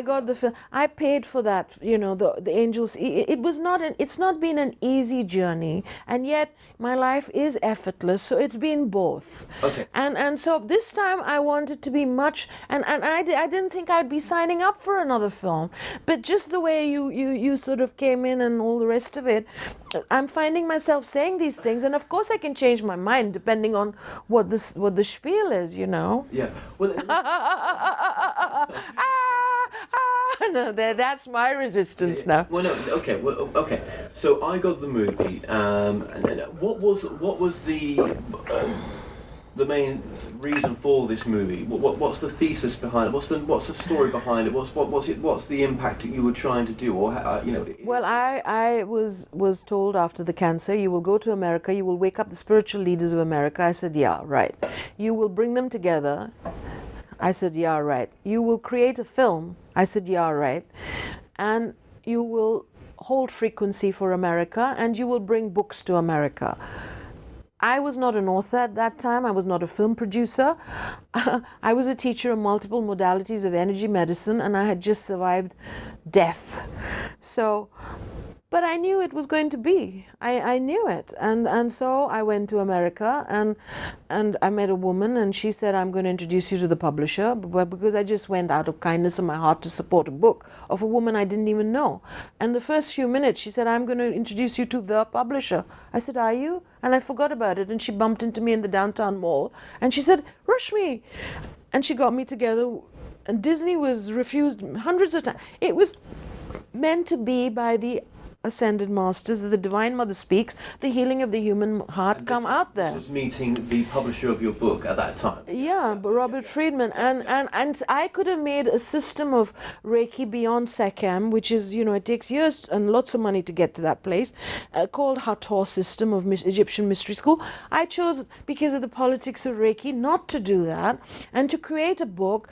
got the film. I paid for that, you know, the angels. It's not been an easy journey, and yet my life is effortless, so it's been both. Okay. And so this time I wanted to be much, and I didn't think I'd be signing up for another film, but just the way you sort of came in and all the rest of it, I'm finding myself saying these things, and of course I can change my mind depending on what the spiel is, you know. Yeah. Well. No, that's my resistance now. Well, no. Okay. Well, okay. So I got the movie. And what was the main reason for this movie? What's the thesis behind it? What's the story behind it? What's the impact that you were trying to do, or you know? Well, I was told after the cancer, you will go to America, you will wake up the spiritual leaders of America. I said, yeah, right. You will bring them together. I said, yeah, right. You will create a film. I said, yeah, right. And you will hold frequency for America, and you will bring books to America. I was not an author at that time. I was not a film producer. I was a teacher of multiple modalities of energy medicine, and I had just survived death. So, but I knew it was going to be. I knew it. And so I went to America, and I met a woman, and she said, I'm going to introduce you to the publisher, because I just went out of kindness in my heart to support a book of a woman I didn't even know. And the first few minutes, she said, I'm going to introduce you to the publisher. I said, are you? And I forgot about it, and she bumped into me in the downtown mall, and she said, Rashmi! And she got me together, and Disney was refused hundreds of times. It was meant to be by the ascended masters, the Divine Mother speaks, the healing of the human heart come out there. This was meeting the publisher of your book at that time. Yeah, but Robert Friedman, and I could have made a system of Reiki beyond Sekhem, which is, you know, it takes years and lots of money to get to that place, called Hathor system of Egyptian mystery school. I chose, because of the politics of Reiki, not to do that, and to create a book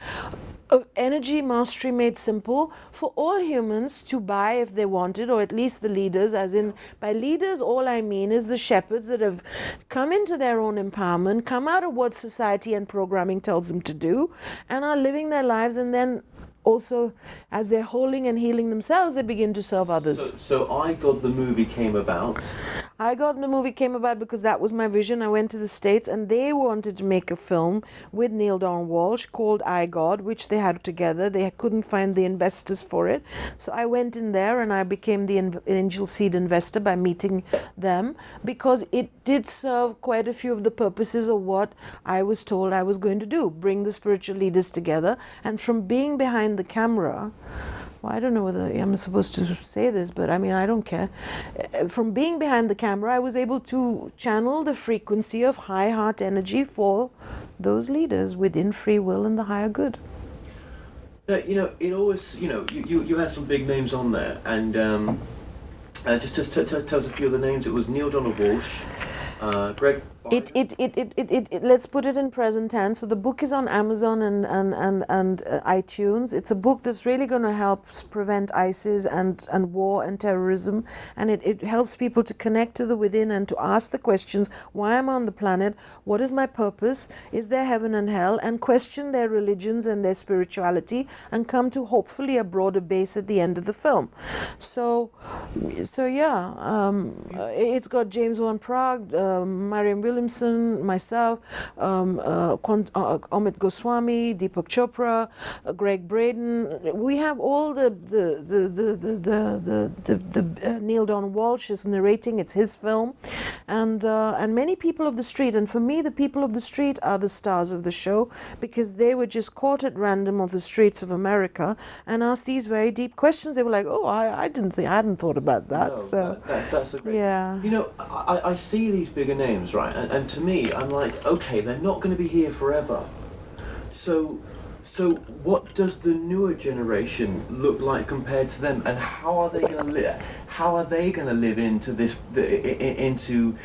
of energy mastery made simple for all humans to buy if they wanted, or at least the leaders, as in, by leaders all I mean is the shepherds that have come into their own empowerment, come out of what society and programming tells them to do, and are living their lives, and then also, as they're holding and healing themselves, they begin to serve others. So I Got the Movie came about. I Got the Movie came about because that was my vision. I went to the States, and they wanted to make a film with Neil Donald Walsh called I God, which they had together. They couldn't find the investors for it. So I went in there, and I became the angel seed investor by meeting them, because it did serve quite a few of the purposes of what I was told I was going to do, bring the spiritual leaders together. And from being behind the camera, well, I don't know whether I'm supposed to say this, but I mean, I don't care. From being behind the camera, I was able to channel the frequency of high heart energy for those leaders within free will and the higher good. You know, it always, you know, you had some big names on there, and just tell us a few of the names. It was Neil Donald Walsh, Greg Let's put it in present tense. So the book is on Amazon and iTunes. It's a book that's really going to help prevent ISIS and war and terrorism, and it helps people to connect to the within and to ask the questions: why am I on the planet? What is my purpose? Is there heaven and hell? And question their religions and their spirituality, and come to hopefully a broader base at the end of the film. So yeah, it's got James Van Praagh, Mariam Williamson, myself, Amit Goswami, Deepak Chopra, Greg Braden. We have all the Neil Donald Walsh is narrating. It's his film, and many people of the street. And for me, the people of the street are the stars of the show, because they were just caught at random on the streets of America and asked these very deep questions. They were like, "Oh, I hadn't thought about that." No, so that's a great. yeah. You know, I see these bigger names, right? And to me, I'm like, okay, they're not going to be here forever. So what does the newer generation look like compared to them, and how are they going to live? How are they going to live into this, into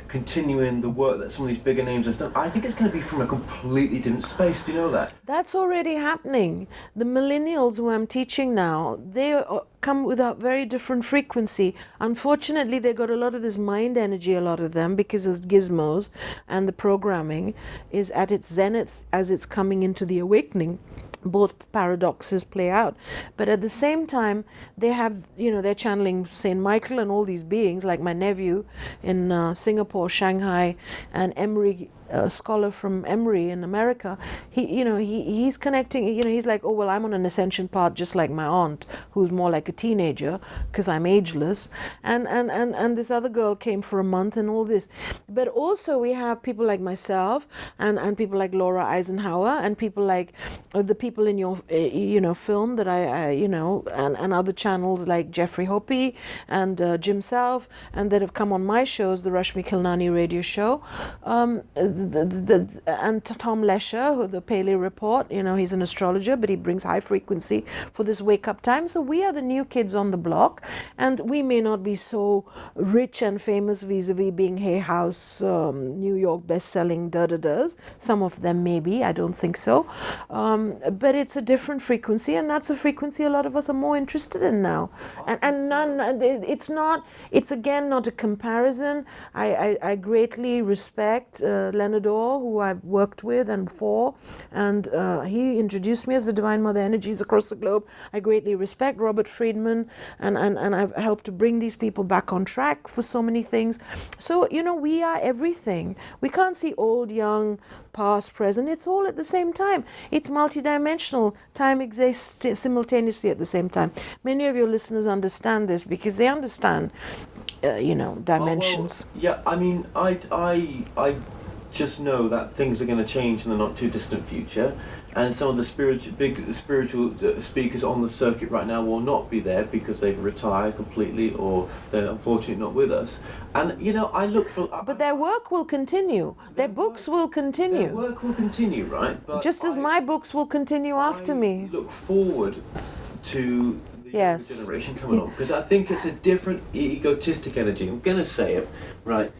continuing the work that some of these bigger names have done? I think it's going to be from a completely different space. Do you know that? That's already happening. The millennials who I'm teaching now, they come with a very different frequency. Unfortunately, they got a lot of this mind energy, a lot of them, because of gizmos, and the programming is at its zenith as it's coming into the awakening. Both paradoxes play out, but at the same time they have, they're channeling Saint Michael and all these beings, like my nephew in Singapore, Shanghai, and Emory, a scholar from Emory in America. He's connecting. He's like, oh well, I'm on an ascension path just like my aunt, who's more like a teenager because I'm ageless, and this other girl came for a month and all this. But also we have people like myself and people like Laura Eisenhower and people like the people in your film that I and other channels like Jeffrey Hopi and Jim Self, and that have come on my shows, the Rashmi Khilnani radio show, and Tom Lesher, the Paley Report. He's an astrologer, but he brings high frequency for this wake up time. So we are the new kids on the block, and we may not be so rich and famous vis-a-vis being Hay House, New York best-selling da-da-das. Some of them maybe, I don't think so. But it's a different frequency, and that's a frequency a lot of us are more interested in now. It's again not a comparison. I greatly respect Leonard Orr, who I've worked with and for, and he introduced me as the Divine Mother Energies across the globe. I greatly respect Robert Friedman, and I've helped to bring these people back on track for so many things. So, we are everything. We can't see old, young, past, present. It's all at the same time. It's multidimensional. Time exists simultaneously at the same time. Many of your listeners understand this because they understand, dimensions. Well, yeah, I mean, I just know that things are going to change in the not too distant future, and some of the big spiritual speakers on the circuit right now will not be there because they've retired completely, or they're unfortunately not with us. And I look for. But their work will continue. Their books will continue. Their work will continue, right? But just as my books will continue after me. Look forward to the yes. generation coming on, because I think it's a different egotistic energy. I'm going to say it, right?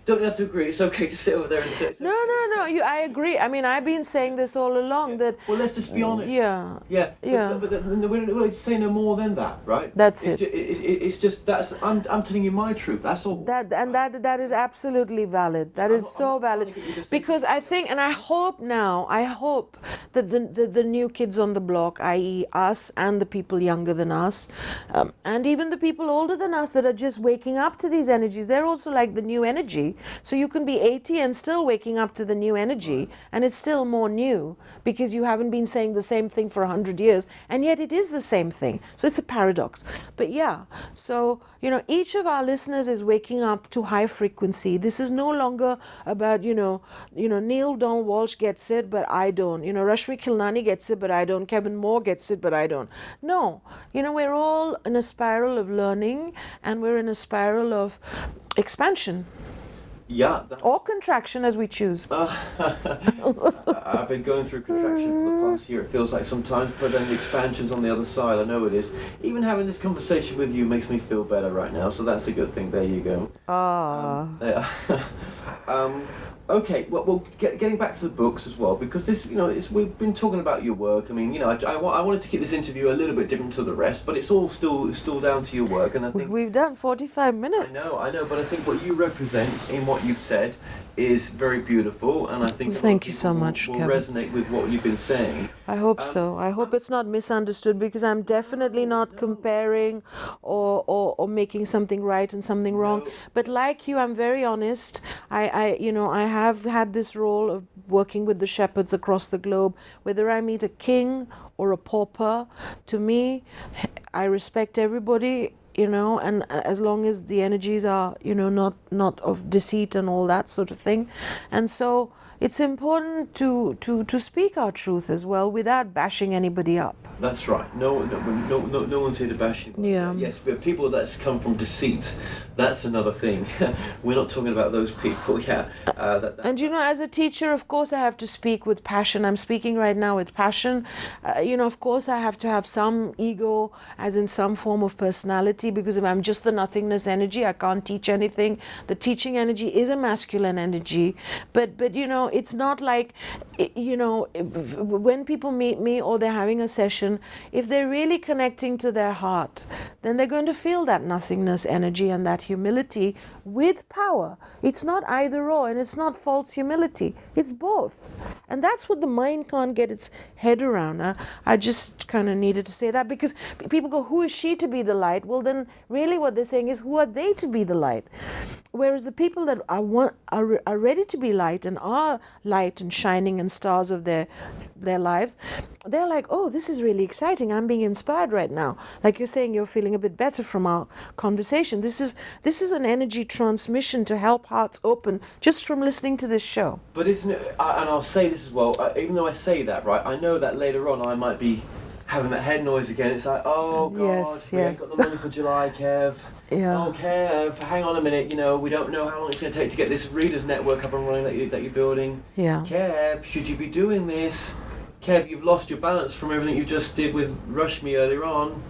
Don't have to agree. It's okay to sit over there and say it. No. I agree. I mean, I've been saying this all along that. Well, let's just be honest. Yeah. Yeah. Yeah. But we don't say no more than that, right? That's it. It's just that's. I'm telling you my truth. That's all. That is absolutely valid. That is so valid, because I think, and I hope that the new kids on the block, i.e., us and the people younger than us, and even the people older than us that are just waking up to these energies, they're also like the new energy. So you can be 80 and still waking up to the new energy, and it's still more new because you haven't been saying the same thing for 100 years, and yet it is the same thing. So it's a paradox. But yeah, so each of our listeners is waking up to high frequency. This is no longer about Neil Donald Walsh gets it, but I don't. Rashmi Khilnani gets it, but I don't. Kevin Moore gets it, but I don't. No, we're all in a spiral of learning, and we're in a spiral of expansion. Yeah. Or contraction, as we choose. I've been going through contraction for the past year, it feels like sometimes, but then the expansion's on the other side, I know it is. Even having this conversation with you makes me feel better right now, so that's a good thing. There you go. Okay, well, getting back to the books as well, because this, we've been talking about your work. I mean, I wanted to keep this interview a little bit different to the rest, but it's all still down to your work, and I think We've done 45 minutes. I know, but I think what you represent in what you've said is very beautiful, and I think Thank you so much, will Kevin. resonate with what you've been saying. I hope so. I hope it's not misunderstood, because I'm definitely not comparing or making something right and something wrong. No. But like you, I'm very honest. I have had this role of working with the shepherds across the globe. Whether I meet a king or a pauper, to me, I respect everybody. And as long as the energies are, not of deceit and all that sort of thing. And so it's important to speak our truth as well without bashing anybody up. That's right. No one's here to bash you. Yeah. Yes, but people that's come from deceit, that's another thing. We're not talking about those people. Yeah. And as a teacher, of course, I have to speak with passion. I'm speaking right now with passion. Of course, I have to have some ego, as in some form of personality, because if I'm just the nothingness energy, I can't teach anything. The teaching energy is a masculine energy, but it's not like, when people meet me or they're having a session, if they're really connecting to their heart, then they're going to feel that nothingness energy and that humility with power. It's not either or, and it's not false humility. It's both. And that's what the mind can't get its head around. I just kind of needed to say that, because people go, who is she to be the light? Well, then really what they're saying is, who are they to be the light? Whereas the people that are ready to be light and are light and shining and stars of their lives, they're like, oh, this is really exciting. I'm being inspired right now. Like you're saying, you're feeling a bit better from our conversation. This is an energy transmission to help hearts open just from listening to this show. But isn't it? And I'll say this as well. Even though I say that, right, I know that later on I might be having that head noise again. It's like, oh God, we ain't got the money for July, Kev. Yeah. Oh, Kev, hang on a minute. We don't know how long it's going to take to get this readers network up and running that you're building. Yeah. Kev, should you be doing this? Kev, you've lost your balance from everything you just did with Rashmi earlier on.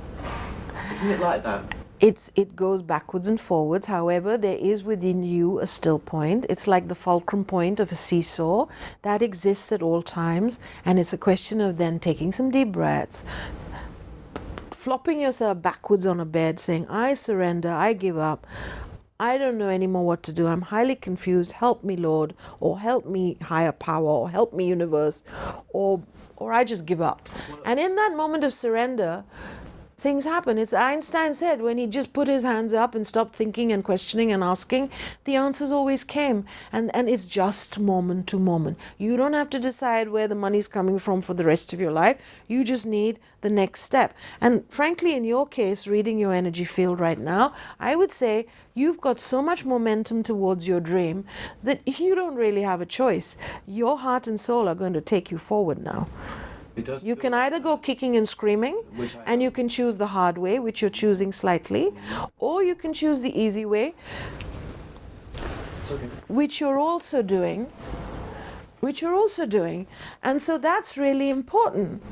Isn't it like that? It goes backwards and forwards. However, there is within you a still point. It's like the fulcrum point of a seesaw that exists at all times, and it's a question of then taking some deep breaths, flopping yourself backwards on a bed, saying, I surrender, I give up, I don't know anymore what to do, I'm highly confused, help me Lord, or help me higher power, or help me universe, or I just give up. And in that moment of surrender, things happen. It's Einstein said, when he just put his hands up and stopped thinking and questioning and asking, the answers always came. And it's just moment to moment. You don't have to decide where the money's coming from for the rest of your life. You just need the next step. And frankly, in your case, reading your energy field right now, I would say you've got so much momentum towards your dream that you don't really have a choice. Your heart and soul are going to take you forward now. You can either go kicking and screaming, and you can choose the hard way, which you're choosing slightly, or you can choose the easy way, which you're also doing. And so that's really important.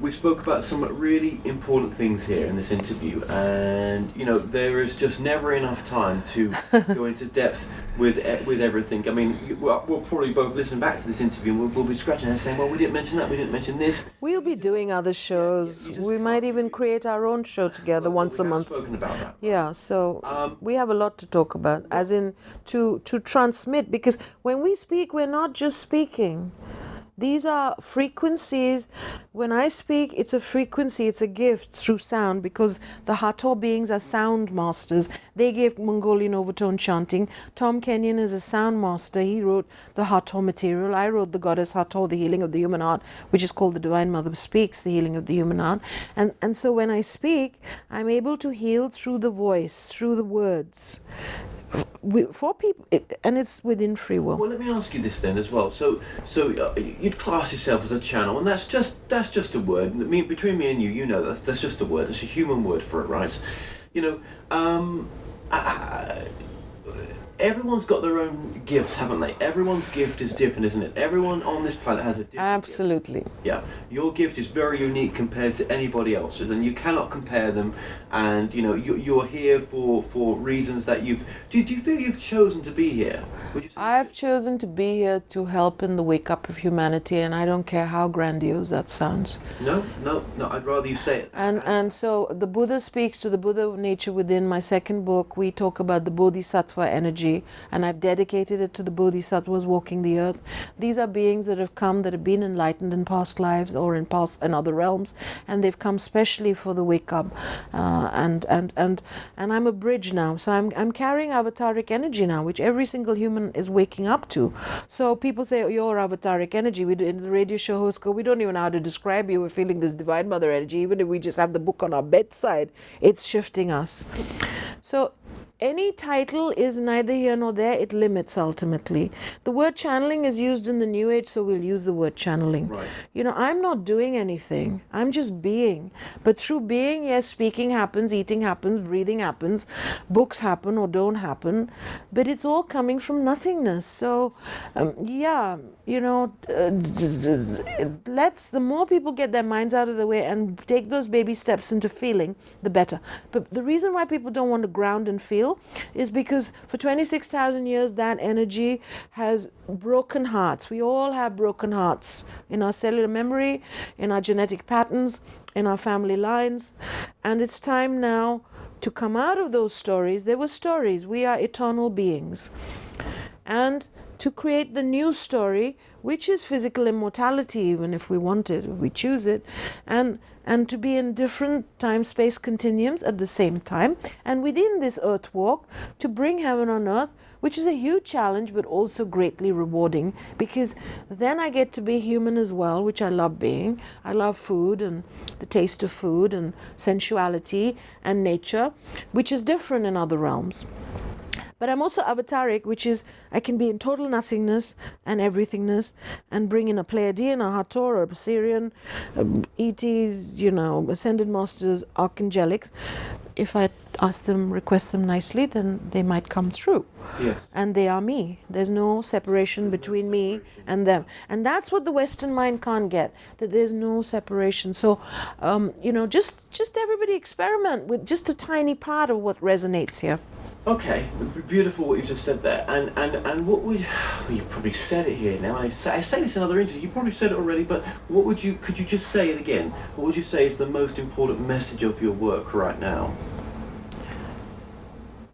We spoke about some really important things here in this interview, and there is just never enough time to go into depth with everything. I mean, we'll probably both listen back to this interview and we'll be scratching our heads saying, well, we didn't mention that, we didn't mention this. We'll be doing other shows. We might even create our own show together once a month. We have spoken about that. Yeah, so we have a lot to talk about, as in to transmit, because when we speak, we're not just speaking. These are frequencies. When I speak, it's a frequency, it's a gift through sound, because the Hathor beings are sound masters. They gave Mongolian overtone chanting. Tom Kenyon is a sound master. He wrote the Hathor material. I wrote the Goddess Hathor, the healing of the human heart, which is called the Divine Mother Speaks, the healing of the human heart. And so when I speak, I'm able to heal through the voice, through the words. For people, and it's within free will. Well, let me ask you this then as well. So you'd class yourself as a channel, and that's just a word. Between me and you, that's just a word. It's a human word for it, right? everyone's got their own gifts, haven't they? Everyone's gift is different, isn't it? Everyone on this planet has a different Absolutely. gift. Yeah. Your gift is very unique compared to anybody else's, and you cannot compare them. And you know, you're here for reasons that you've. Do you feel you've chosen to be here? Would you say I've chosen to be here to help in the wake up of humanity, and I don't care how grandiose that sounds. No. I'd rather you say it. And so the Buddha speaks to the Buddha of nature within. My second book, we talk about the Bodhisattva energy, and I've dedicated it to the Bodhisattvas walking the earth. These are beings that have come, that have been enlightened in past lives or in other realms, and they've come specially for the wake up. And I'm a bridge now, so I'm carrying avataric energy now, which every single human is waking up to. So people say, oh, you're avataric energy. We in the radio show hosts go, we don't even know how to describe you. We're feeling this divine mother energy. Even if we just have the book on our bedside, it's shifting us. So any title is neither here nor there. It limits ultimately. The word channeling is used in the New Age, so we'll use the word channeling. Right. You know, I'm not doing anything. I'm just being. But through being, yes, speaking happens, eating happens, breathing happens, books happen or don't happen. But it's all coming from nothingness. So, yeah, you know, the more people get their minds out of the way and take those baby steps into feeling, the better. But the reason why people don't want to ground and feel is because for 26,000 years that energy has broken hearts. We all have broken hearts in our cellular memory, in our genetic patterns, in our family lines, and it's time now to come out of those stories. They were stories. We are eternal beings, and to create the new story, which is physical immortality, even if we want it, if we choose it, and to be in different time-space continuums at the same time, and within this earth walk, to bring heaven on earth, which is a huge challenge, but also greatly rewarding, because then I get to be human as well, which I love being. I love food and the taste of food and sensuality and nature, which is different in other realms. But I'm also avataric, which is I can be in total nothingness and everythingness and bring in a Pleiadian, a Hathor, or a Syrian, ETs, you know, Ascended Masters, Archangelics. If I ask them, request them nicely, then they might come through. Yes. And they are me. There's no separation between me and them. And that's what the Western mind can't get, that there's no separation. So, you know, just everybody experiment with just a tiny part of what resonates here. Okay, beautiful what you just said there, and what would you probably said it here now? I say this in another interview. You probably said it already, but could you just say it again? What would you say is the most important message of your work right now?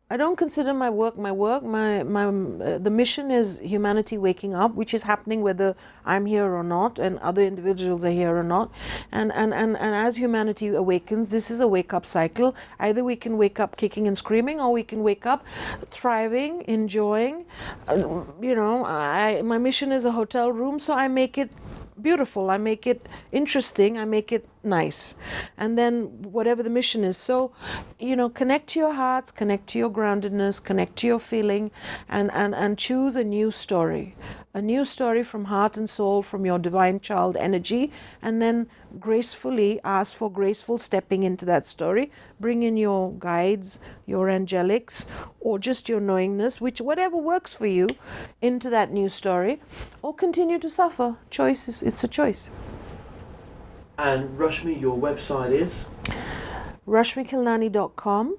I don't consider my work. The mission is humanity waking up, which is happening whether I'm here or not, and other individuals are here or not. And as humanity awakens, this is a wake-up cycle. Either we can wake up kicking and screaming, or we can wake up thriving, enjoying. You know, my mission is a hotel room, so I make it beautiful, I make it interesting, I make it nice, and then whatever the mission is. So, you know, connect to your hearts, connect to your groundedness, connect to your feeling, and choose a new story from heart and soul, from your divine child energy, and then gracefully ask for graceful stepping into that story. Bring in your guides, your angelics, or just your knowingness, whatever works for you, into that new story, or continue to suffer. It's a choice. And Rashmi, your website is? RashmiKhilnani.com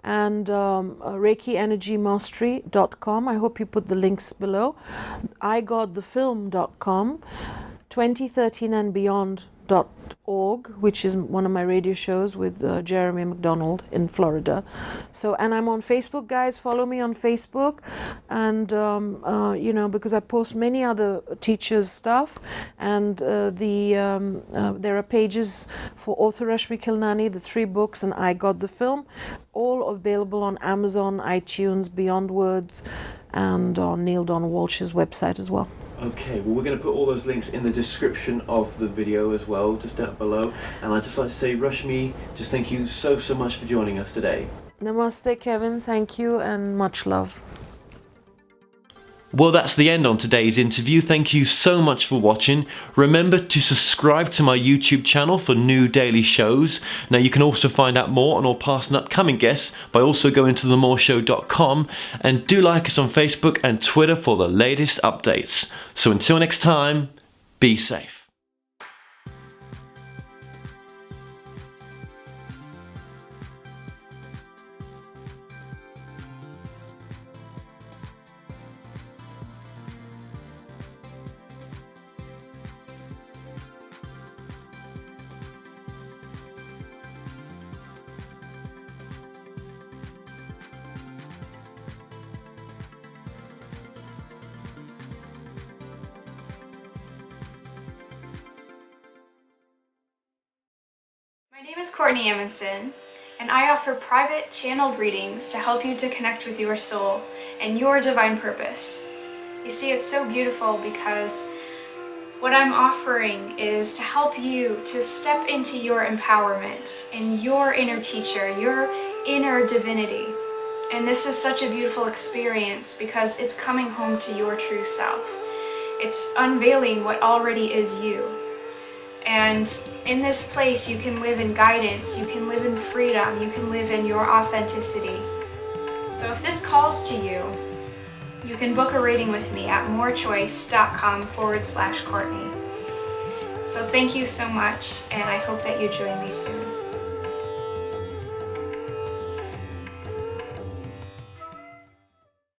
and ReikiEnergyMastery.com. I hope you put the links below. IGotTheFilm.com, 2013 and Beyond.org, which is one of my radio shows with Jeremy McDonald in Florida. So, and I'm on Facebook, guys. Follow me on Facebook, and you know, because I post many other teachers' stuff, and there are pages for author Rashmi Khilnani, the 3 books, and I Got the Film, all available on Amazon, iTunes, Beyond Words, and on Neil Donald Walsh's website as well. Okay, well, we're going to put all those links in the description of the video as well, just down below. And I'd just like to say, Rashmi, just thank you so much for joining us today. Namaste, Kevin. Thank you, and much love. Well, that's the end on today's interview. Thank you so much for watching. Remember to subscribe to my YouTube channel for new daily shows. Now, you can also find out more on all past and upcoming guests by also going to themoreshow.com, and do like us on Facebook and Twitter for the latest updates. So until next time, be safe. My name is Courtney Amundsen, and I offer private channeled readings to help you to connect with your soul and your divine purpose. You see, it's so beautiful because what I'm offering is to help you to step into your empowerment and your inner teacher, your inner divinity. And this is such a beautiful experience because it's coming home to your true self. It's unveiling what already is you. And in this place, you can live in guidance, you can live in freedom, you can live in your authenticity. So if this calls to you, you can book a reading with me at morechoice.com/Courtney. So thank you so much, and I hope that you join me soon.